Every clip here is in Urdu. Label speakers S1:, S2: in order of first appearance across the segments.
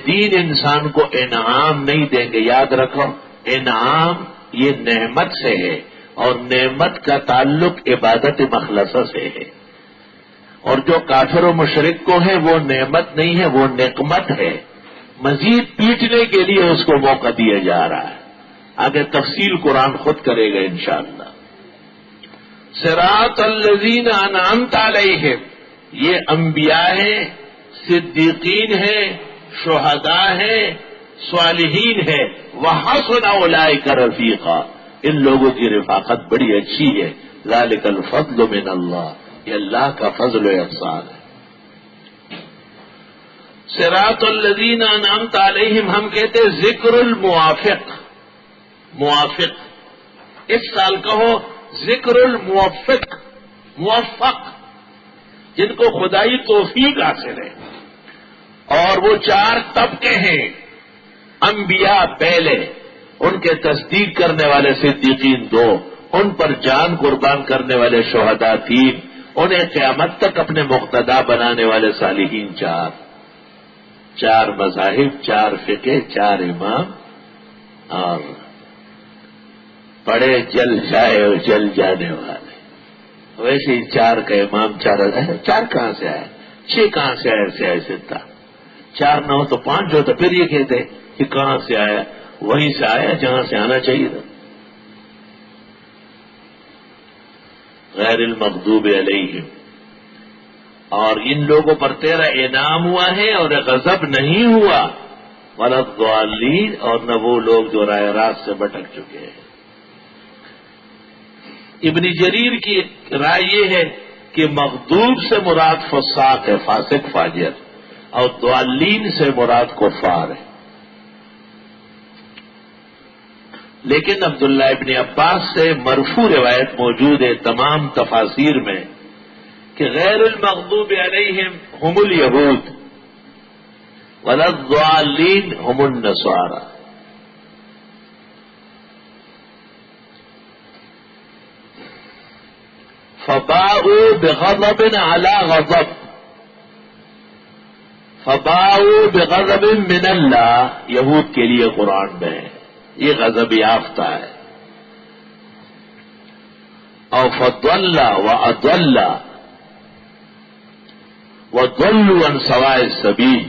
S1: دین انسان کو انعام نہیں دیں گے. یاد رکھو انعام یہ نعمت سے ہے اور نعمت کا تعلق عبادت مخلصہ سے ہے. اور جو کافر و مشرک کو ہے وہ نعمت نہیں ہے، وہ نقمت ہے. مزید پیٹنے کے لیے اس کو موقع دیا جا رہا ہے. آگے تفصیل قرآن خود کرے گا انشاءاللہ. صراط الذین انعمت علیہم، یہ انبیاء ہیں، صدیقین ہیں، شہداء ہیں، صالحین ہیں. وحسن اولئک رفیقا، ان لوگوں کی رفاقت بڑی اچھی ہے. ذالک الفضل من اللہ، یہ اللہ کا فضل و احسان ہے. صراط الذین انعمت علیہم ہم کہتے ذکر الموافق. موافق اس سال کہو ذکر الموفق، موفق جن کو خدائی توفیق حاصل ہے. اور وہ 4 طبقے ہیں. انبیاء پہلے، ان کے تصدیق کرنے والے صدیقین 2، ان پر جان قربان کرنے والے شہداء 3، انہیں قیامت تک اپنے مقتدا بنانے والے صالحین 4. 4 مذاہب، 4 فقہ، 4 امام، اور پڑے جل جائے اور جل جانے والے. ویسے ہی 4 کا امام 4 کہاں سے آیا، 6 کہاں سے آیا، ایسے تھا. 4 نہ ہو تو 5 جو، تو پھر یہ کہتے کہ کہاں سے آیا، وہیں سے آیا جہاں سے آنا چاہیے تھا. غیر المغضوب علیہم، اور ان لوگوں پر تیرا انعام ہوا ہے اور غضب نہیں ہوا. ولا الضالین، اور نہ وہ لوگ جو راہ راست سے بھٹک چکے ہیں. ابن جریر کی رائے یہ ہے کہ مغضوب سے مراد فساق ہے، فاسق فاجر، اور ضالین سے مراد کفار ہے. لیکن عبداللہ ابن عباس سے مرفوع روایت موجود ہے تمام تفاسیر میں کہ غیر المغضوب علیہم ہم الیہود ولا الضالین ہم النصارى. فباؤوا بغضب على غضب، فباؤوا بغضب من اللہ، یہود کے لیے قرآن میں ہے، یہ غضب یافتہ ہے. اور فضل واضل وضلوا عن سواء السبیل،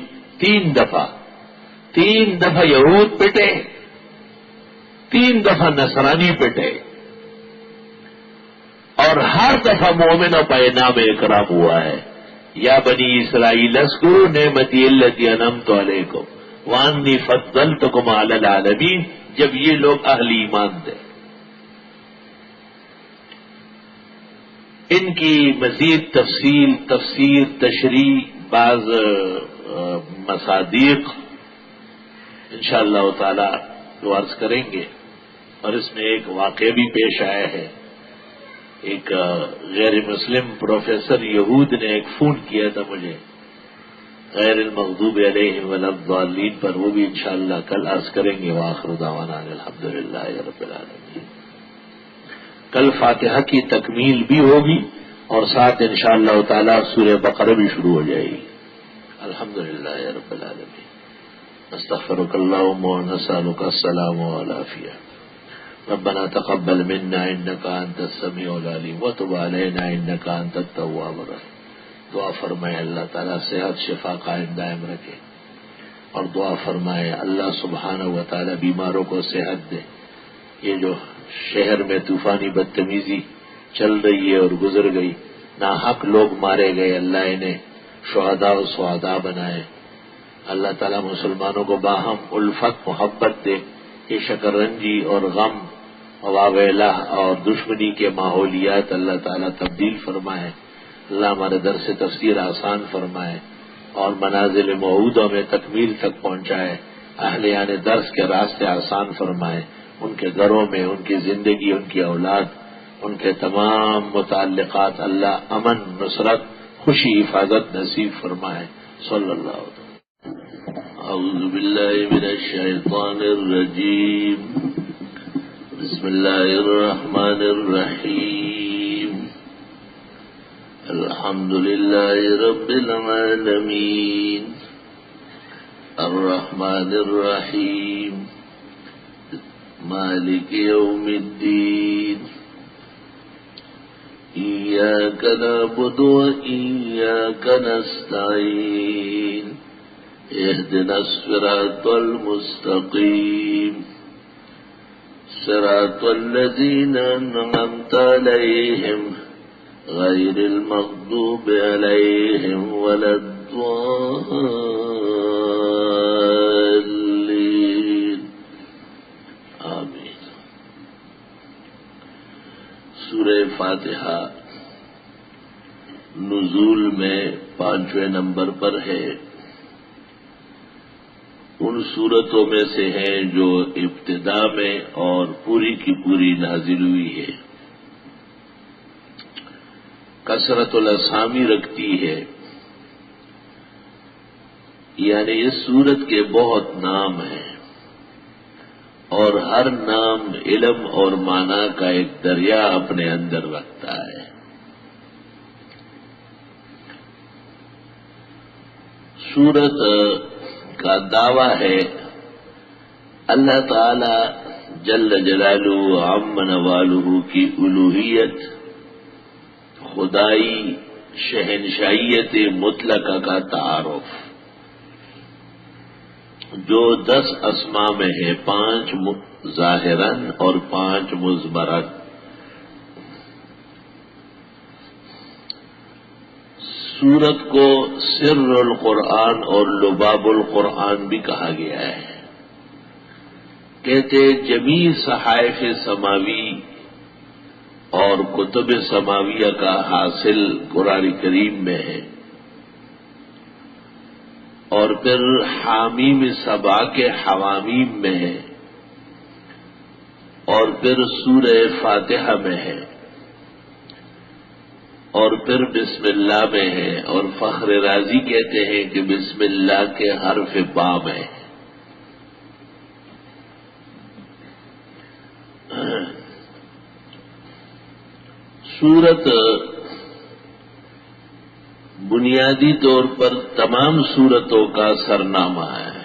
S1: 3 دفعہ یہود پٹے، 3 دفعہ نصرانی پٹے، اور ہر دفعہ مومنوں پر انعام اکرام ہوا ہے. یا بنی اسرائیل اذکروا نعمتی التی انعمت علیکم وانی فضلتکم علی العالمین، جب یہ لوگ اہل ایمان تھے. ان کی مزید تفسیر تشریح، بعض مصادیق انشاءاللہ تعالی جو عرض کریں گے. اور اس میں ایک واقعہ بھی پیش آیا ہے. ایک غیر مسلم پروفیسر یہود نے ایک فون کیا تھا مجھے غیر المغضوب علیہم ولا الضالین پر، وہ بھی انشاءاللہ کل عرض کریں گے. وآخر دعوانا الحمدللہ رب العالمین. کل فاتحہ کی تکمیل بھی ہوگی اور ساتھ انشاءاللہ تعالی سورہ بقرہ بھی شروع ہو جائے گی. الحمدللہ رب العالمین. نستغفرک اللہم ونسألک السلام والعافیہ. ربنا تقبل منا انك انت السميع العليم وتب علينا انك انت التواب الرحيم. دعا فرمائے اللہ تعالیٰ صحت شفا قائم دائم رکھے، اور دعا فرمائے اللہ سبحانہ و تعالیٰ بیماروں کو صحت دے. یہ جو شہر میں طوفانی بدتمیزی چل رہی ہے اور گزر گئی، ناحق لوگ مارے گئے، اللہ انہیں شہداء و سعداء بنائے. اللہ تعالیٰ مسلمانوں کو باہم الفت محبت دے. یہ شکرنجی اور غم واویلا اور دشمنی کے ماحولیات اللہ تعالیٰ تبدیل فرمائے. اللہ ہمارے درس تفسیر آسان فرمائے اور منازل موعودوں میں تکمیل تک پہنچائے. اہلیان درس کے راستے آسان فرمائے. ان کے گھروں میں، ان کی زندگی، ان کی اولاد، ان کے تمام متعلقات اللہ امن، نصرت، خوشی، حفاظت نصیب فرمائے. صلی اللہ علیہ وسلم. اعوذ باللہ من الشیطان الرجیم. بسم اللہ الرحمن الرحیم. الحمد للہ رب العالمین. الرحمن الرحیم مالک یوم الدین إياك نعبد وإياك نستعين اهدنا الصراط المستقيم صراط الذين أنعمت عليهم غير المغضوب عليهم ولا الضالين آمين. سورہ فاتحہ نزول میں 5ویں نمبر پر ہے. ان سورتوں میں سے ہیں جو ابتدا میں اور پوری کی پوری نازل ہوئی ہے. کثرت الاسامی رکھتی ہے، یعنی اس سورت کے بہت نام ہیں اور ہر نام علم اور معنی کا ایک دریا اپنے اندر رکھتا ہے. سورت کا دعویٰ ہے اللہ تعالی جل جلالہ عم نوالہ کی الوہیت، خدائی، شہنشائیت مطلقہ کا تعارف، جو 10 اسماء میں ہے، 5 ظاہراً اور 5 مضمراً. سورت کو سر القرآن اور لباب القرآن بھی کہا گیا ہے. کہتے جمیع صحائف سماوی اور کتب سماویہ کا حاصل قرآن کریم میں ہے، اور پھر حامیم سبا کے حوامیم میں ہے، اور پھر سورہ فاتحہ میں ہے، اور پھر بسم اللہ میں ہے، اور فخر رازی کہتے ہیں کہ بسم اللہ کے حرف با میں ہے. سورت بنیادی طور پر تمام سورتوں کا سرنامہ ہے،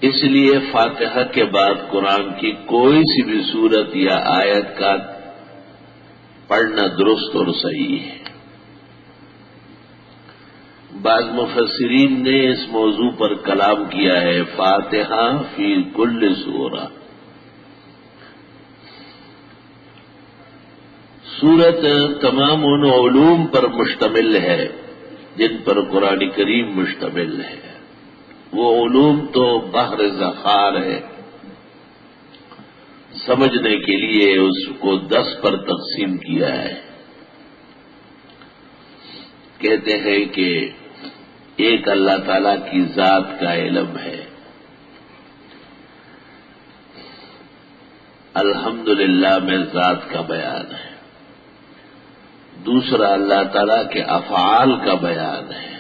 S1: اس لیے فاتحہ کے بعد قرآن کی کوئی سی بھی سورت یا آیت کا پڑھنا درست اور صحیح ہے. بعض مفسرین نے اس موضوع پر کلام کیا ہے، فاتحہ فی کل سورہ. سورت تمام ان علوم پر مشتمل ہے جن پر قرآن کریم مشتمل ہے. وہ علوم تو بحر ذخار ہے، سمجھنے کے لیے اس کو 10 پر تقسیم کیا ہے. کہتے ہیں کہ ایک اللہ تعالی کی ذات کا علم ہے، الحمدللہ میں ذات کا بیان ہے. دوسرا اللہ تعالیٰ کے افعال کا بیان ہے،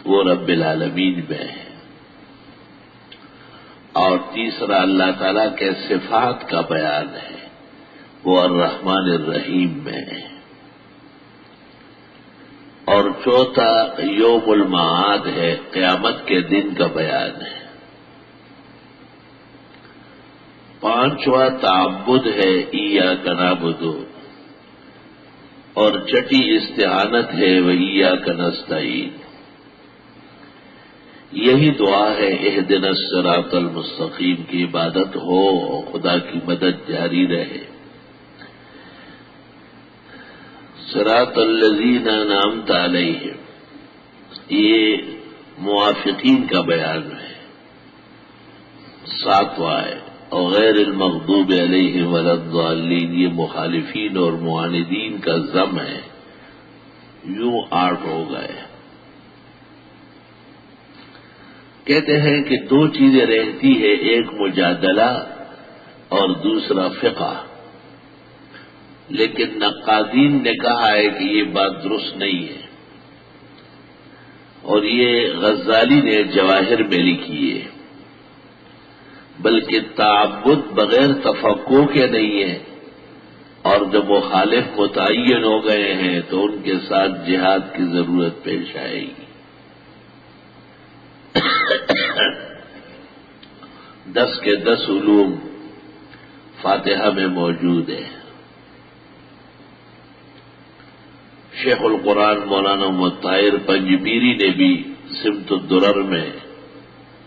S1: وہ رب العالمین میں ہے. اور تیسرا اللہ تعالیٰ کے صفات کا بیان ہے، وہ الرحمن الرحیم میں ہے. اور چوتھا یوم المعاد ہے، قیامت کے دن کا بیان ہے. پانچواں تعبد ہے، ایاک نعبد، اور چھٹی استعانت ہے، وإیاک نستعین. یہی دعا ہے اہدنا الصراط المستقیم کی عبادت ہو اور خدا کی مدد جاری رہے. صراط الذین انعمت علیہم، یہ موافقین کا بیان ہے. 7واں ہے، اور غیر المغضوب علیہم ولا الضالین، یہ مخالفین اور معاندین کا ضم ہے. یوں 8 ہو گئے. کہتے ہیں کہ 2 چیزیں رہتی ہیں، ایک مجادلہ اور دوسرا فقہ. لیکن نقادین نے کہا ہے کہ یہ بات درست نہیں ہے، اور یہ غزالی نے جواہر میں لکھی ہے. بلکہ تعبد بغیر تفقع کے نہیں ہے، اور جب مخالف متعین ہو گئے ہیں تو ان کے ساتھ جہاد کی ضرورت پیش آئے گی. 10 کے 10 علوم فاتحہ میں موجود ہیں۔ شیخ القرآن مولانا محمد طاہر پنجپیری نے بھی سمت الدرر میں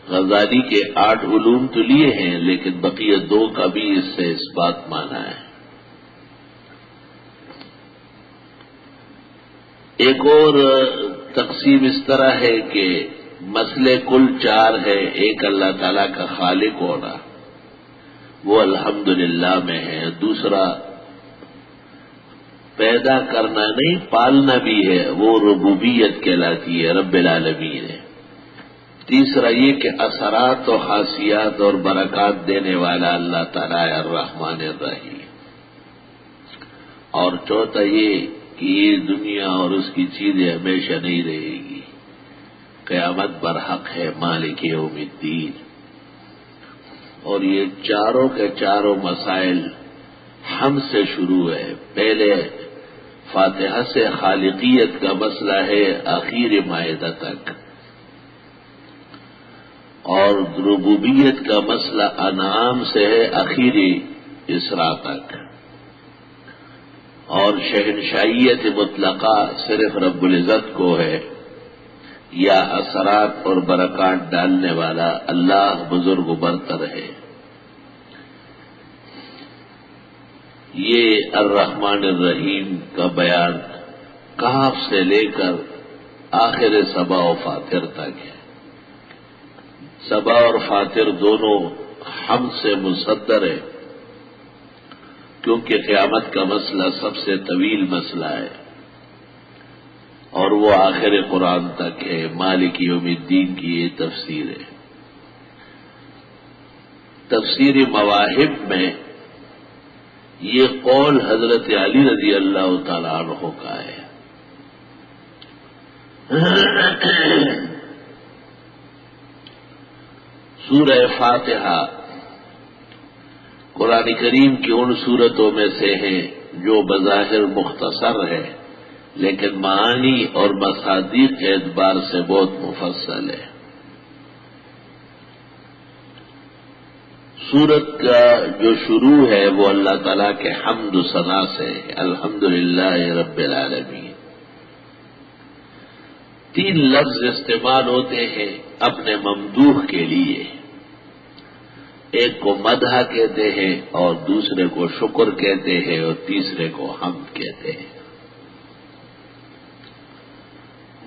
S1: غزالی کے 8 علوم تو لیے ہیں، لیکن بقیہ 2 کا بھی اس سے اس بات مانا ہے۔ ایک اور تقسیم اس طرح ہے کہ مسئلے کل 4 ہے۔ ایک اللہ تعالیٰ کا خالق ہونا، وہ الحمدللہ میں ہے۔ دوسرا پیدا کرنا نہیں، پالنا بھی ہے، وہ ربوبیت کہلاتی ہے، رب العالمین ہے۔ تیسرا یہ کہ اثرات و خاصیات اور برکات دینے والا اللہ تعالیٰ الرحمن الرحیم۔ اور چوتھا یہ کہ یہ دنیا اور اس کی چیزیں ہمیشہ نہیں رہے گی، قیامت برحق ہے، مالک یوم الدین۔ اور یہ چاروں کے چاروں مسائل ہم سے شروع ہے۔ پہلے فاتحہ سے خالقیت کا مسئلہ ہے آخر مائدہ تک، اور ربوبیت کا مسئلہ انعام سے ہے آخر اسراء تک، اور شہنشائیت مطلقہ صرف رب العزت کو ہے، یا اثرات اور برکات ڈالنے والا اللہ بزرگ و برتر ہے۔ یہ الرحمن الرحیم کا بیان کاف سے لے کر آخر صبا و فاطر تک ہے۔ صبا اور فاطر دونوں ہم سے مصدر ہے، کیونکہ قیامت کا مسئلہ سب سے طویل مسئلہ ہے، اور وہ آخر قرآن تک ہے۔ مالک یوم الدین کی یہ تفسیر ہے۔ تفسیر مواہب میں یہ قول حضرت علی رضی اللہ تعالیٰ عنہ کا ہے۔ سورہ فاتحہ قرآن کریم کی ان سورتوں میں سے ہیں جو بظاہر مختصر ہے، لیکن معانی اور مصادیق کے اعتبار سے بہت مفصل ہے۔ سورت کا جو شروع ہے وہ اللہ تعالیٰ کے حمد و ثنا سے ہے، الحمدللہ رب العالمین۔ 3 لفظ استعمال ہوتے ہیں اپنے ممدوح کے لیے، ایک کو مدح کہتے ہیں، اور دوسرے کو شکر کہتے ہیں، اور تیسرے کو حمد کہتے ہیں۔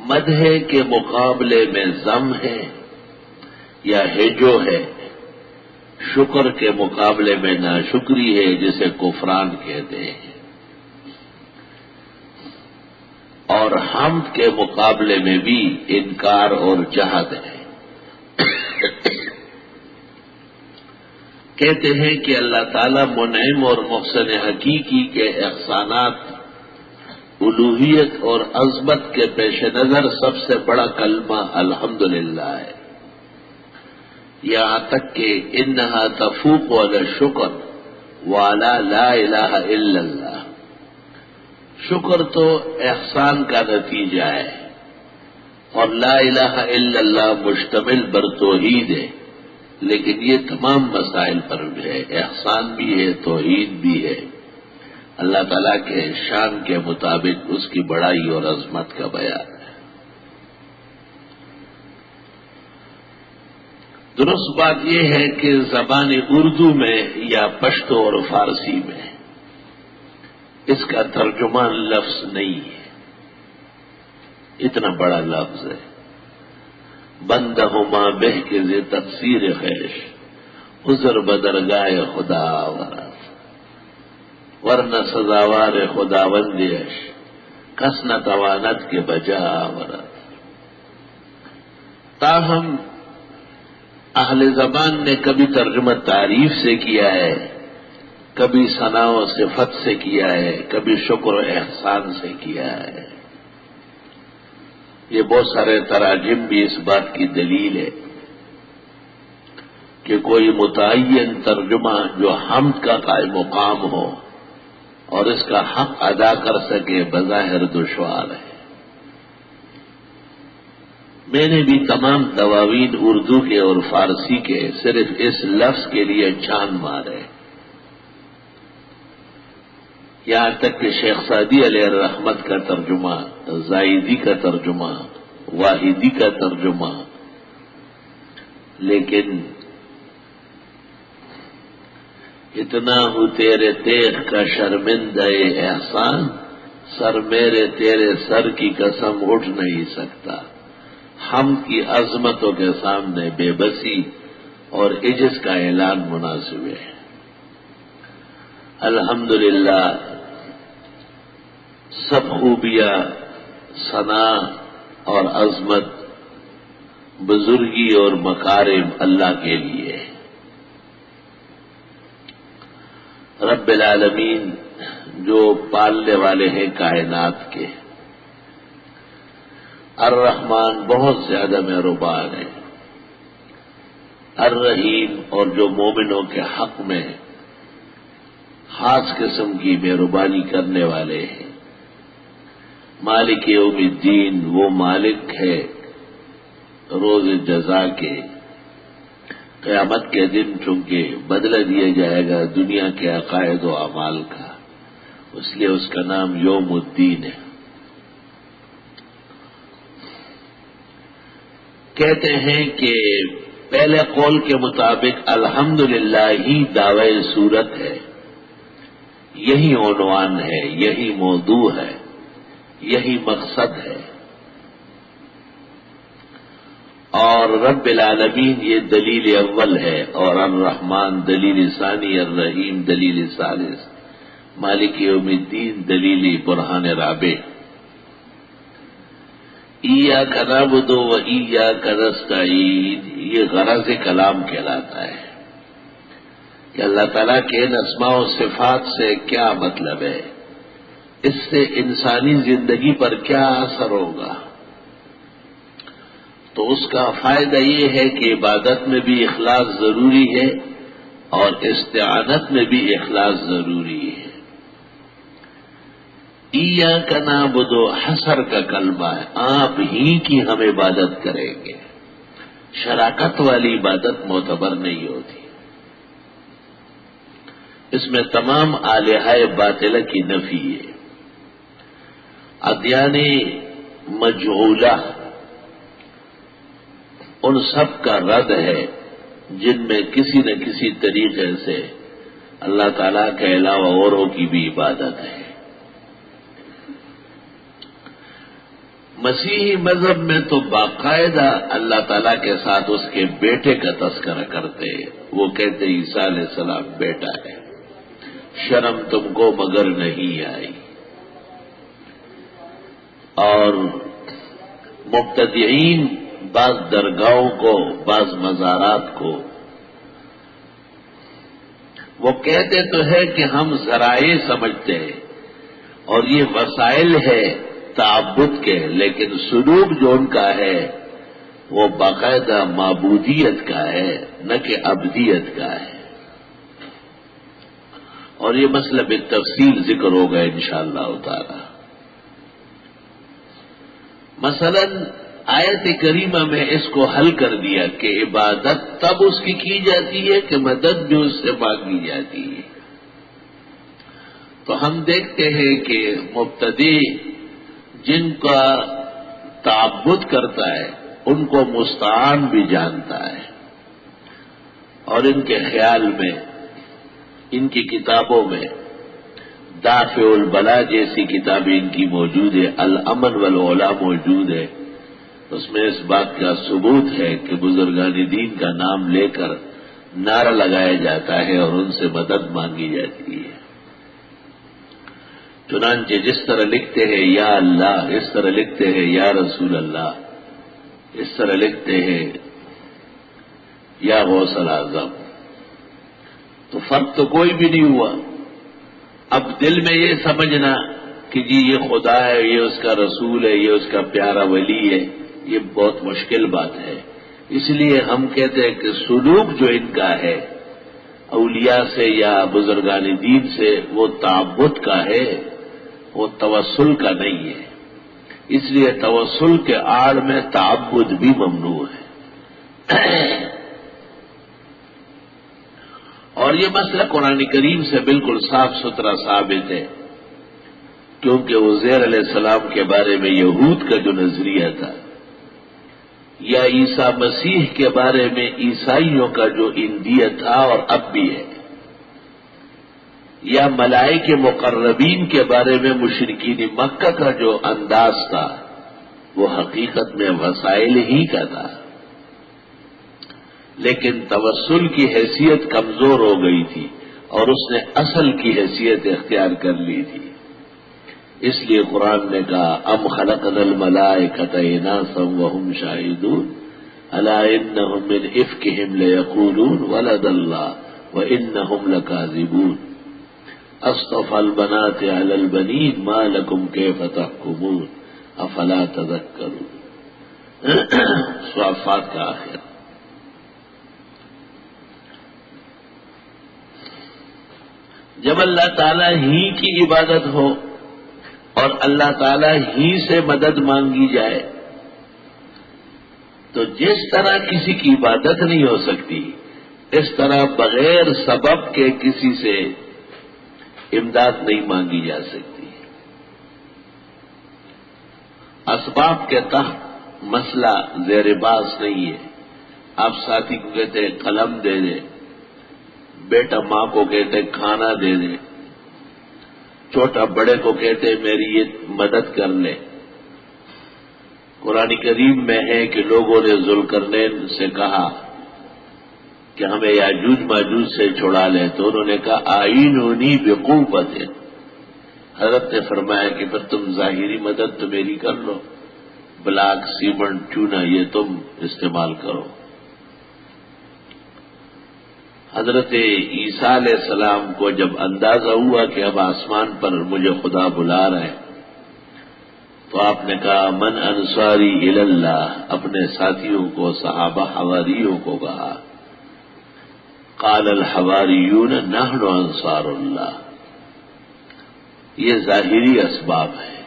S1: مدح کے مقابلے میں ذم ہے یا ہجو ہے، شکر کے مقابلے میں ناشکری ہے جسے کفران کہتے ہیں، اور حمد کے مقابلے میں بھی انکار اور جہد ہے۔ کہتے ہیں کہ اللہ تعالیٰ منعم اور محسن حقیقی کے احسانات الوہیت اور عظمت کے پیش نظر سب سے بڑا کلمہ الحمدللہ ہے، یہاں تک کہ انہا تفوق علی الشکر وعلی لا الہ الا اللہ۔ شکر تو احسان کا نتیجہ ہے، اور لا الہ الا اللہ مشتمل بر توحید ہے، لیکن یہ تمام مسائل پر ہے، احسان بھی ہے، توحید بھی ہے۔ اللہ تعالیٰ کے شان کے مطابق اس کی بڑائی اور عظمت کا بیان ہے۔ درست بات یہ ہے کہ زبان اردو میں یا پشتو اور فارسی میں اس کا ترجمان لفظ نہیں ہے، اتنا بڑا لفظ ہے۔ بندہما بہ کے ز تقصیر خیش عذر بدرگاہ خدا ورد، ورنہ سزاوار خدا بندیش کس نہ توانت کے بجا ورد۔ تاہم اہل زبان نے کبھی ترجمہ تعریف سے کیا ہے، کبھی ثنا و صفت سے کیا ہے، کبھی شکر و احسان سے کیا ہے۔ یہ بہت سارے تراجم بھی اس بات کی دلیل ہے کہ کوئی متعین ترجمہ جو حمد کا قائم مقام ہو اور اس کا حق ادا کر سکے بظاہر دشوار ہے۔ میں نے بھی تمام دواوین اردو کے اور فارسی کے صرف اس لفظ کے لیے جان مارے، یہاں تک کہ شیخ سعدی علیہ الرحمت کا ترجمہ، زائدی کا ترجمہ، واحدی کا ترجمہ، لیکن اتنا ہو تیرے تیغ کا شرمندہ احسان، سر میرے تیرے سر کی قسم اٹھ نہیں سکتا، ہم کی عظمتوں کے سامنے بے بسی اور عجز کا اعلان مناسب ہے۔ الحمدللہ سب خوبیاں، ثنا اور عظمت، بزرگی اور مکارم اللہ کے لیے۔ رب العالمین جو پالنے والے ہیں کائنات کے، الرحمن بہت زیادہ مہربان ہے، الرحیم اور جو مومنوں کے حق میں خاص قسم کی مہربانی کرنے والے ہیں، مالک یوم الدین وہ مالک ہے روز جزا کے، قیامت کے دن چونکہ بدلہ دیا جائے گا دنیا کے عقائد و اعمال کا، اس لیے اس کا نام یوم الدین ہے۔ کہتے ہیں کہ پہلے قول کے مطابق الحمدللہ ہی دعوی صورت ہے، یہی عنوان ہے، یہی موضوع ہے، یہی مقصد ہے، اور رب العالمین یہ دلیل اول ہے، اور الرحمن دلیل ثانی، الرحیم دلیل ثالث، مالک یوم الدین دلیل برہان رابع۔ ایاک نعبد و ایاک نستعین، یہ غرض کلام کہلاتا ہے کہ اللہ تعالیٰ کے ان اسماء و صفات سے کیا مطلب ہے، اس سے انسانی زندگی پر کیا اثر ہوگا۔ تو اس کا فائدہ یہ ہے کہ عبادت میں بھی اخلاص ضروری ہے اور استعانت میں بھی اخلاص ضروری ہے۔ ایاک نعبد حصر کا کلمہ ہے، آپ ہی کی ہم عبادت کریں گے، شراکت والی عبادت معتبر نہیں ہوتی، اس میں تمام آلہہ باطلہ کی نفی ہے۔ ادیان مجعولہ ان سب کا رد ہے جن میں کسی نہ کسی طریقے سے اللہ تعالیٰ کے علاوہ اوروں کی بھی عبادت ہے۔ مسیحی مذہب میں تو باقاعدہ اللہ تعالیٰ کے ساتھ اس کے بیٹے کا تذکرہ کرتے ہیں، وہ کہتے عیسیٰ علیہ السلام بیٹا ہے، شرم تم کو مگر نہیں آئی۔ اور مبتدعین بعض درگاہوں کو، بعض مزارات کو وہ کہتے تو ہے کہ ہم ذرائع سمجھتے ہیں اور یہ وسائل ہے تعبد کے، لیکن سلوک جو ان کا ہے وہ باقاعدہ معبودیت کا ہے، نہ کہ عبدیت کا ہے، اور یہ مسئلہ بالتفصیل ذکر ہوگا انشاءاللہ تعالی۔ مثلا آیت کریمہ میں اس کو حل کر دیا کہ عبادت تب اس کی جاتی ہے کہ مدد بھی اس سے مانگی جاتی ہے۔ تو ہم دیکھتے ہیں کہ مبتدی جن کا تعبد کرتا ہے ان کو مستعان بھی جانتا ہے، اور ان کے خیال میں، ان کی کتابوں میں دافع البلا جیسی کتابیں ان کی موجود ہے، الامن والعلا موجود ہے، اس میں اس بات کا ثبوت ہے کہ بزرگان دین کا نام لے کر نعرہ لگایا جاتا ہے اور ان سے مدد مانگی جاتی ہے۔ چنانچہ جس طرح لکھتے ہیں یا اللہ، اس طرح لکھتے ہیں یا رسول اللہ، اس طرح لکھتے ہیں یا غوث الاعظم، تو فرق تو کوئی بھی نہیں ہوا۔ اب دل میں یہ سمجھنا کہ جی یہ خدا ہے، یہ اس کا رسول ہے، یہ اس کا پیارا ولی ہے، یہ بہت مشکل بات ہے۔ اس لیے ہم کہتے ہیں کہ سلوک جو ان کا ہے اولیاء سے یا بزرگان دین سے، وہ تعبد کا ہے، وہ توسل کا نہیں ہے۔ اس لیے توسل کے آڑ میں تعبد بھی ممنوع ہے۔ اور یہ مسئلہ قرآن کریم سے بالکل صاف ستھرا ثابت ہے، کیونکہ عزیر علیہ السلام کے بارے میں یہود کا جو نظریہ تھا، یا عیسیٰ مسیح کے بارے میں عیسائیوں کا جو اندیہ تھا اور اب بھی ہے، یا ملائکہ مقربین کے بارے میں مشرکین مکہ کا جو انداز تھا، وہ حقیقت میں وسائل ہی کا تھا، لیکن توسل کی حیثیت کمزور ہو گئی تھی اور اس نے اصل کی حیثیت اختیار کر لی تھی۔ اس لیے قرآن نے کہا ام خلقنا الملائکۃ اناثا وهم شاہدون الا انہم من افکہم لیقولون ولد اللہ وانہم لکاذبون اصطفى البنات علی البنین ما لکم کیف تحکمون افلا تذکرون۔ صافات کا آخر۔ جب اللہ تعالیٰ ہی کی عبادت ہو اور اللہ تعالیٰ ہی سے مدد مانگی جائے تو جس طرح کسی کی عبادت نہیں ہو سکتی، اس طرح بغیر سبب کے کسی سے امداد نہیں مانگی جا سکتی۔ اسباب کے تحت مسئلہ زیر باس نہیں ہے۔ آپ ساتھی کو کہتے ہیں قلم دے دے، بیٹا ماں کو کہتے کھانا دے دے، چھوٹا بڑے کو کہتے میری یہ مدد کر لے۔ قرآن کریم میں ہے کہ لوگوں نے ذوالقرنین سے کہا کہ ہمیں یاجوج ماجوج سے چھڑا لے، تو انہوں نے کہا آئینونی بقوت۔ حضرت نے فرمایا کہ پھر تم ظاہری مدد تو میری کر لو، بلاک سیمنٹ چونا یہ تم استعمال کرو۔ حضرت عیسیٰ علیہ السلام کو جب اندازہ ہوا کہ اب آسمان پر مجھے خدا بلا رہا ہے، تو آپ نے کہا من انصاری الی اللہ، اپنے ساتھیوں کو، صحابہ حواریوں کو کہا، قال الحواریون نحن انصار اللہ۔ یہ ظاہری اسباب ہے۔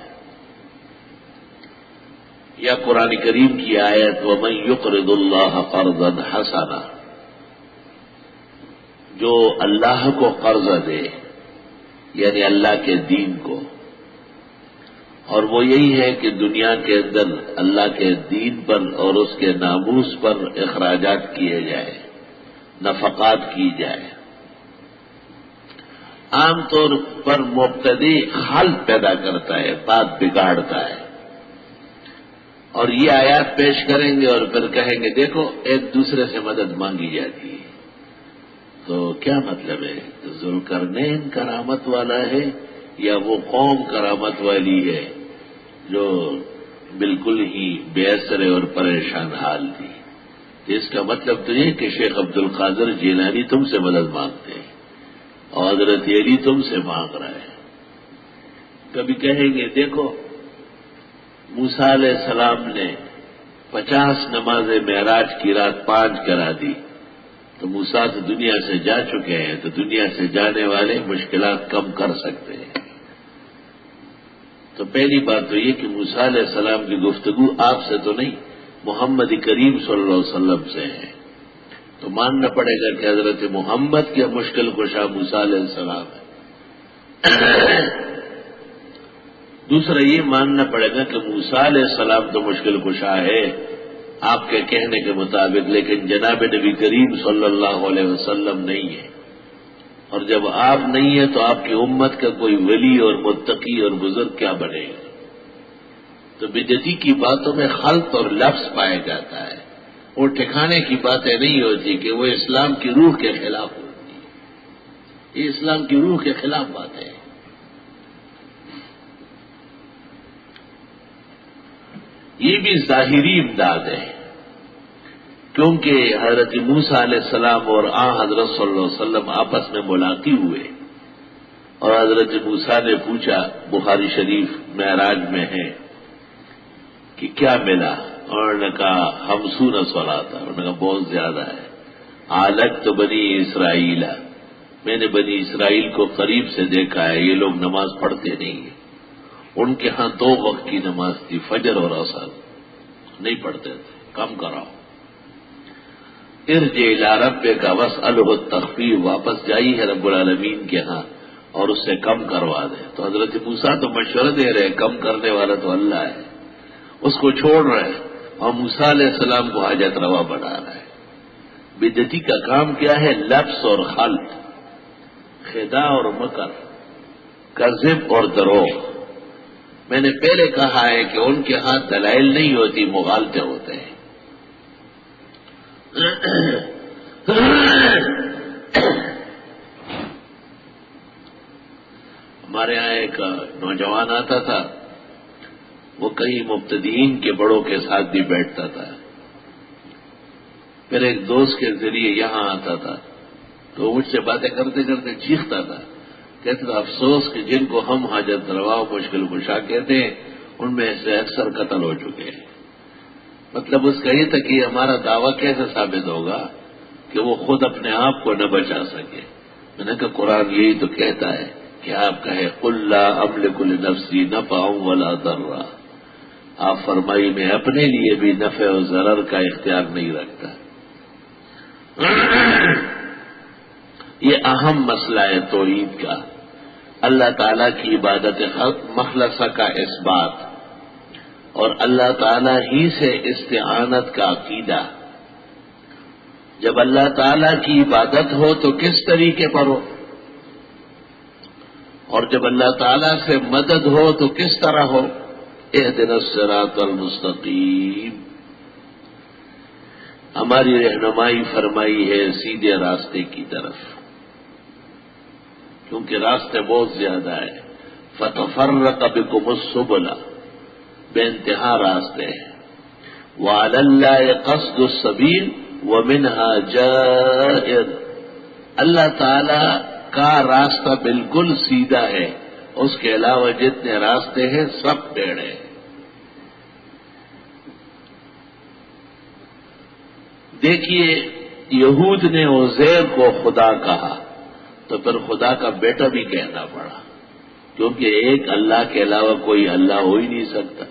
S1: یا قرآن کریم کی آیت ومن یقرض اللہ قرضا حسنا، جو اللہ کو قرض دے یعنی اللہ کے دین کو، اور وہ یہی ہے کہ دنیا کے اندر اللہ کے دین پر اور اس کے ناموس پر اخراجات کیے جائے، نفقات کی جائے۔ عام طور پر مبتدی خلط پیدا کرتا ہے، بات بگاڑتا ہے، اور یہ آیات پیش کریں گے اور پھر کہیں گے دیکھو ایک دوسرے سے مدد مانگی جاتی ہے۔ تو کیا مطلب ہے؟ ذوالقرنین کرامت والا ہے یا وہ قوم کرامت والی ہے جو بالکل ہی بے اثر اور پریشان حال تھی؟ اس کا مطلب تو یہ کہ شیخ عبد القادر جیلانی تم سے مدد مانگتے ہیں اور حضرت علی تم سے مانگ رہا ہے۔ کبھی کہیں گے دیکھو موسیٰ علیہ السلام نے 50 نماز معراج کی رات 5 کرا دی، تو موسیٰ تو دنیا سے جا چکے ہیں، تو دنیا سے جانے والے مشکلات کم کر سکتے ہیں۔ تو پہلی بات تو یہ کہ موسیٰ علیہ السلام کی گفتگو آپ سے تو نہیں، محمد کریم صلی اللہ علیہ وسلم سے ہے، تو ماننا پڑے گا کہ حضرت محمد کے مشکل کشا موسیٰ علیہ السلام ہے۔ دوسرا یہ ماننا پڑے گا کہ موسیٰ علیہ السلام تو مشکل کشا ہے آپ کے کہنے کے مطابق، لیکن جناب نبی کریم صلی اللہ علیہ وسلم نہیں ہے، اور جب آپ نہیں ہیں تو آپ کی امت کا کوئی ولی اور متقی اور بزرگ کیا بنے گا؟ تو بدعتی کی باتوں میں خلط اور لفظ پایا جاتا ہے، وہ ٹھکانے کی باتیں نہیں ہوتی کہ وہ اسلام کی روح کے خلاف ہوتی ہے۔ یہ اسلام کی روح کے خلاف باتیں ہیں۔ یہ بھی ظاہری امداد ہے، کیونکہ حضرت موسیٰ علیہ السلام اور حضرت صلی اللہ علیہ وسلم آپس میں ملاقات ہوئے، اور حضرت موسیٰ نے پوچھا، بخاری شریف معراج میں ہے کہ کیا ملا؟ انہوں نے کہا 50 صلاۃ، انہوں نے کہا بہت زیادہ ہے۔ عالج تو بنی اسرائیل، میں نے بنی اسرائیل کو قریب سے دیکھا ہے، یہ لوگ نماز پڑھتے نہیں ہیں، ان کے ہاں 2 وقت کی نماز تھی، فجر اور عصر، نہیں پڑھتے تھے، کم کراؤ۔ ارجع الی ربک واسألہ التخفیف، واپس جائی ہے رب العالمین کے ہاں اور اس سے کم کروا دے۔ تو حضرت موسیٰ تو مشورہ دے رہے، کم کرنے والا تو اللہ ہے، اس کو چھوڑ رہے، اور موسیٰ علیہ السلام کو حاجت روا بنا رہے۔ بدعتی کا کام کیا ہے؟ لبس اور خلط، خداع اور مکر، کذب اور دروغ۔ میں نے پہلے کہا ہے کہ ان کے ہاتھ دلائل نہیں ہوتی، مغالطے ہوتے ہیں۔ ہمارے ہاں ایک نوجوان آتا تھا، وہ کئی مبتدئین کے بڑوں کے ساتھ بھی بیٹھتا تھا، پھر ایک دوست کے ذریعے یہاں آتا تھا تو مجھ سے باتیں کرتے کرتے چیختا تھا، کہتے تھا افسوس کہ جن کو ہم حاجت روا مشکل کشا کہتے ہیں ان میں سے اکثر قتل ہو چکے ہیں۔ مطلب اس کا یہ تھا کہ ہمارا دعویٰ کیسے ثابت ہوگا کہ وہ خود اپنے آپ کو نہ بچا سکے۔ میں نے کہا قرآن یہی تو کہتا ہے کہ آپ کہے قل لا املک لنفسی نفعا ولا ضرا، آپ فرمائی میں اپنے لیے بھی نفع و ضرر کا اختیار نہیں رکھتا۔ یہ اہم مسئلہ ہے توحید کا، اللہ تعالیٰ کی عبادت مخلصہ کا اثبات اور اللہ تعالیٰ ہی سے استعانت کا عقیدہ۔ جب اللہ تعالیٰ کی عبادت ہو تو کس طریقے پر ہو، اور جب اللہ تعالیٰ سے مدد ہو تو کس طرح ہو؟ اہدنا الصراط المستقیم، ہماری رہنمائی فرمائی ہے سیدھے راستے کی طرف، کیونکہ راستے بہت زیادہ ہیں۔ فتفرق بکم السبل، بے انتہا راستے ہیں۔ وعلی اللہ قصد السبیل ومنها جائر، اللہ تعالی کا راستہ بالکل سیدھا ہے، اس کے علاوہ جتنے راستے ہیں سب ٹیڑھے ہیں۔ دیکھیے یہود نے عزیر کو خدا کہا تو پھر خدا کا بیٹا بھی کہنا پڑا، کیونکہ ایک اللہ کے علاوہ کوئی اللہ ہو ہی نہیں سکتا۔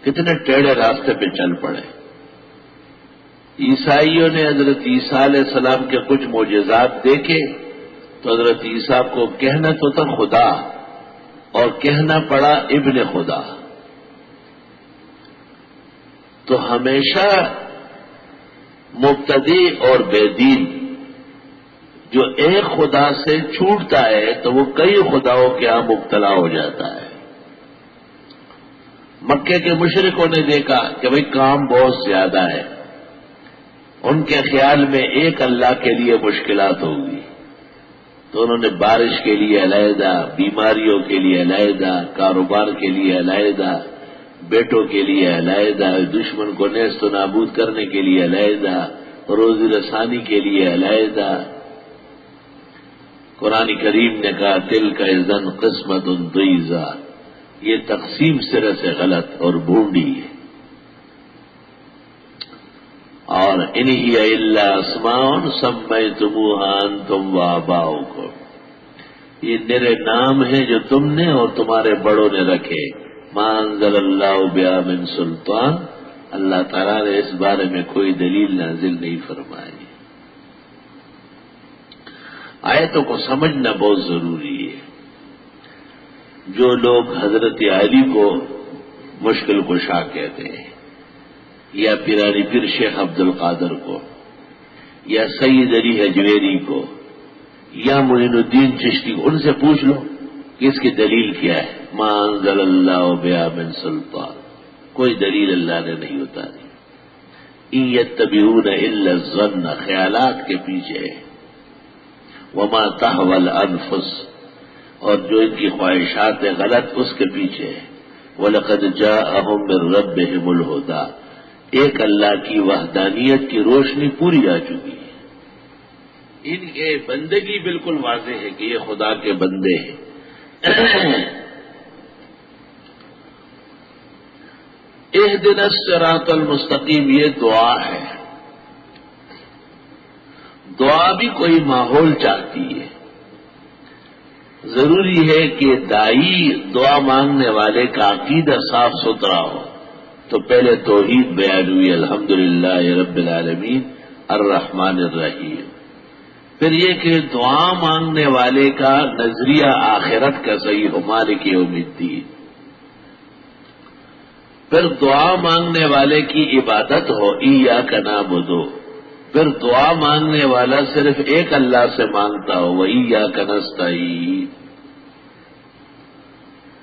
S1: کتنے ٹیڑھے راستے پہ چل پڑے۔ عیسائیوں نے حضرت عیسیٰ علیہ السلام کے کچھ معجزات دیکھے تو حضرت عیسیٰ کو کہنا تو تھا خدا اور کہنا پڑا ابن خدا۔ تو ہمیشہ مبتدی اور بے دین جو ایک خدا سے چھوٹتا ہے تو وہ کئی خداؤں کے ہاں مبتلا ہو جاتا ہے۔ مکے کے مشرکوں نے دیکھا کہ بھئی کام بہت زیادہ ہے، ان کے خیال میں ایک اللہ کے لیے مشکلات ہوگی، تو انہوں نے بارش کے لیے علیحدہ، بیماریوں کے لیے علیحدہ، کاروبار کے لیے علیحدہ، بیٹوں کے لیے علیحدہ، دشمن کو نیست و نابود کرنے کے لیے علیحدہ، روزی رسانی کے لیے علیحدہ۔ قرآن کریم نے کہا تلک اذن قسمۃ ضیزیٰ، یہ تقسیم سرے سے غلط اور بھونڈی ہے۔ اور ان ہی الا اسماء سمیتموہا انتم وآباؤکم، یہ میرے نام ہیں جو تم نے اور تمہارے بڑوں نے رکھے۔ ما انزل اللہ بہا من سلطان، اللہ تعالیٰ نے اس بارے میں کوئی دلیل نازل نہیں فرمائی۔ آیتوں کو سمجھنا بہت ضروری ہے۔ جو لوگ حضرت علی کو مشکل کشا کہتے ہیں، یا پیرانی پیر شیخ عبد القادر کو، یا سید علی حجویری کو، یا معین الدین چشتی کو، ان سے پوچھ لو کہ اس کی دلیل کیا ہے۔ ما انزل اللہ بہا من سلطان، کوئی دلیل اللہ نے نہیں اتاری۔ ان یتبعون الا الظن، خیالات کے پیچھے، وما تہوی الانفس، اور جو ان کی خواہشات ہیں غلط اس کے پیچھے۔ وَلَقَدْ جَاءَهُم مِّن رَّبِّهِمُ الْهُدَىٰ، ایک اللہ کی وحدانیت کی روشنی پوری آ چکی ہے، ان کے بندگی بالکل واضح ہے کہ یہ خدا کے بندے ہیں۔ اہدنا الصراط المستقیم، یہ دعا ہے۔ دعا بھی کوئی ماحول چاہتی ہے، ضروری ہے کہ دائی دعا مانگنے والے کا عقیدہ صاف ستھرا ہو. تو پہلے توحید بیان ہوئی، الحمدللہ رب العالمین الرحمن الرحیم. پھر یہ کہ دعا مانگنے والے کا نظریہ آخرت کا صحیح ہو، مالک یوم الدین. پھر دعا مانگنے والے کی عبادت ہو، ایاک نعبد. پھر دعا مانگنے والا صرف ایک اللہ سے مانگتا ہو، وایاک نستعین.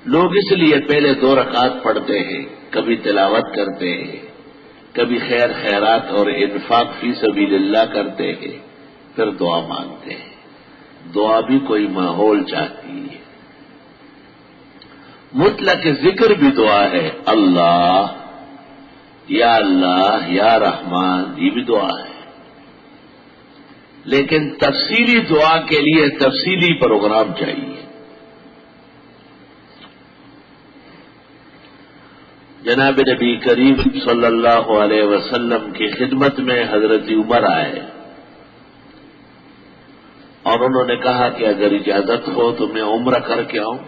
S1: لوگ اس لیے پہلے 2 رکعات پڑھتے ہیں، کبھی تلاوت کرتے ہیں، کبھی خیر خیرات اور انفاق فی سبیل اللہ کرتے ہیں، پھر دعا مانگتے ہیں. دعا بھی کوئی ماحول چاہتی ہے. مطلق ذکر بھی دعا ہے، اللہ یا رحمان، یہ بھی دعا ہے. لیکن تفصیلی دعا کے لیے تفصیلی پروگرام چاہیے. جناب نبی کریم صلی اللہ علیہ وسلم کی خدمت میں حضرت عمر آئے اور انہوں نے کہا کہ اگر اجازت ہو تو میں عمرہ کر کے آؤں.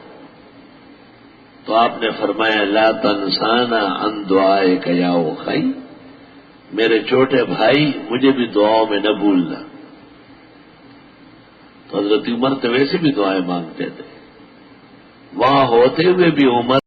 S1: تو آپ نے فرمایا لا تنسانا عن دعائک یا اخی، میرے چھوٹے بھائی مجھے بھی دعاؤں میں نہ بھولنا. تو حضرت عمر تو ویسے بھی دعائیں مانگتے تھے، وہاں ہوتے ہوئے بھی عمر